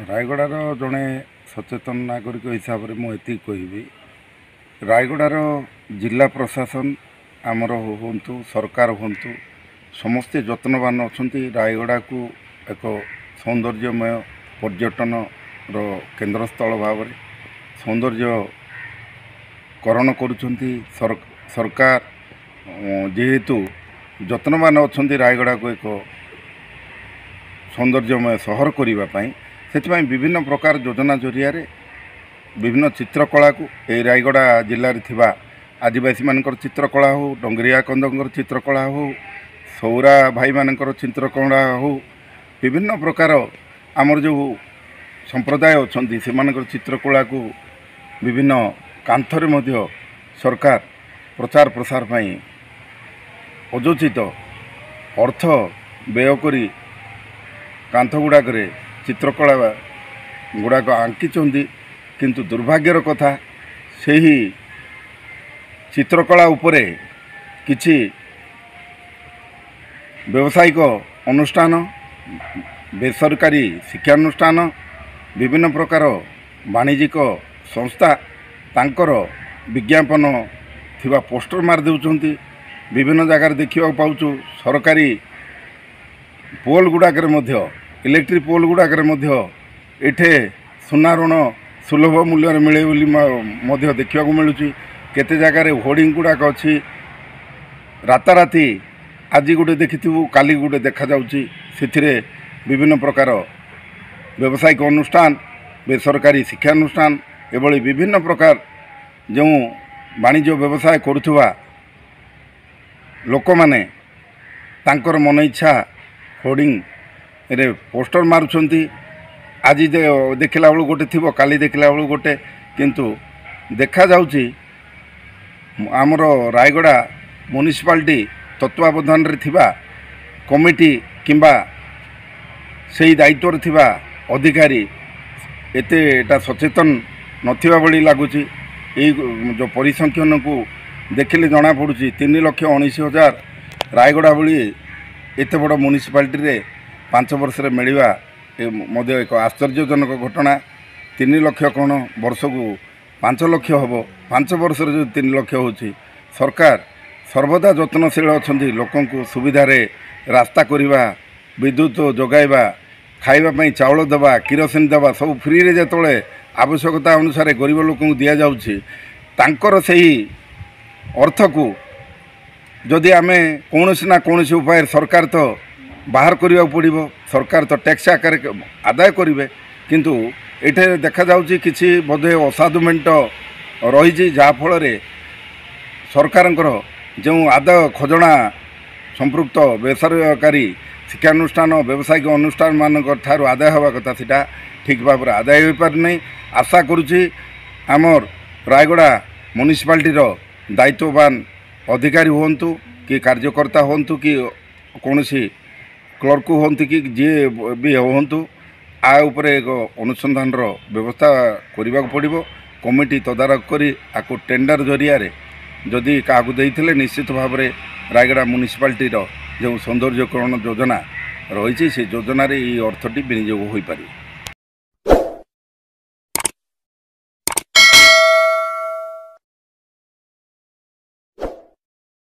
रायगड़ार जड़े सचेतन नागरिक हिसाब से मुझे कहबी रायगड़ार जिला प्रशासन आमर हूँ सरकार हूँ समस्ते जत्नवान अच्छा रायगड़ा को एक सौंदर्यमय पर्यटन केन्द्रस्थल भाव सौंदर्यकरण करुँच सरकार जेहेतु जत्नवान अच्छा रायगड़ा को एक सौंदर्यमय सहर करने से विभिन्न प्रकार योजना जरिया विभिन्न चित्रकला को ए रायगड़ा जिले में आदिवासी मानकर चित्रकला हो डंगरिया कंदर चित्रकला हो सौरा भाई मानकर चित्रकला हो विभिन्न प्रकार आमर जो संप्रदाय अच्छा से चित्रकला को विभिन्न कांथरे मध्य सरकार प्रचार प्रसार अयोचित अर्थ व्यय करी कांथ गुड़ाक चित्रकला गुड़ाक आंकिंट किंतु दुर्भाग्यर कथा से ही चित्रकला उपरे किछि व्यावसायिक अनुष्ठान बेसरकारी शिक्षानुष्ठान विभिन्न प्रकार वाणिज्यिक संस्था तांकर विज्ञापन थिबा पोस्टर मार देउछंती विभिन्न जगार देखा पाऊँ सरकारी पोल गुड़ाक इलेक्ट्रिक पोल गुड़ाक एठे सुना ऋण सुलभ मूल्य मिले बोली देखा मिलूँ केते जगार होर्डिंग गुड़ाक अच्छी राताराति आज गोटे देखिथु काली गोटे देखा जाउची से विभिन्न प्रकार व्यावसायिक अनुष्ठान बेसरकारी शिक्षानुष्ठान एभली विभिन्न प्रकार जो वाणिज्य व्यवसाय करुवा लोक माने तांकर मन इच्छा होर्डिंग रे पोस्टर मारुछंती आज देखला बेलू गोटे थी काली देखला बेलू गोटे किंतु देखा जाउची आमर रायगड़ा म्युनिसिपालिटी तत्वावधान रे थिबा कमिटी किंबा सेही दायित्व थिबा अधिकारी एतेटा सचेतन नथिबा भली लागुची जो परिसंख्यान को देखिले जना पड़ुची 3,19,000 रायगड़ा भली एत बड़ म्युनिसिपालिटी रे 5 वर्ष मिलवा एक आश्चर्यजनक घटना 3 लाख कौन वर्ष को 5 लाख हम 5 वर्ष जो 3 लाख हो सरकार सर्वदा जत्नशील अच्छा लोक सुविधा रास्ता करवा विद्युत जगाइबा खाइबापी चाउल देवा किरोसिन देवा सब फ्री रे जतले आवश्यकता अनुसार गरीब लोक दि जाऊँगी तांकर सही अर्थ को जदि आमे कौन ना कौन उपाय सरकार तो बाहर करने पड़ो सरकार तो टैक्स आकार आदाय करेंगे किंतु ये देखा जाऊँगी किसी बोधे असाधु मेंट रही जहाँफल सरकार जो आदाय खजना संपृक्त बेसरकारी शिक्षानुष्ठान व्यावसायिक अनुष्ठान मान आदाय हवा कथा सीटा ठीक भाव में आदाय हो पार नहीं आशा करुँची आमर रायगड़ा म्युनिसिपालिटी दायित्ववान अधिकारी हूँ कि कार्यकर्ता हूँ कि कौन क्लर्क हूँ कि जी भी हूँ आ उपरे एक अनुसंधान व्यवस्था करने को पड़ो कमिटी तदारख करी आको टेंडर जरिया जदि क्या देते निश्चित भाव में रायगड़ा म्युनिसिपालिटी जो सौंदर्यकरण योजना रही से योजन ये अर्थटी विनियोग हो पार।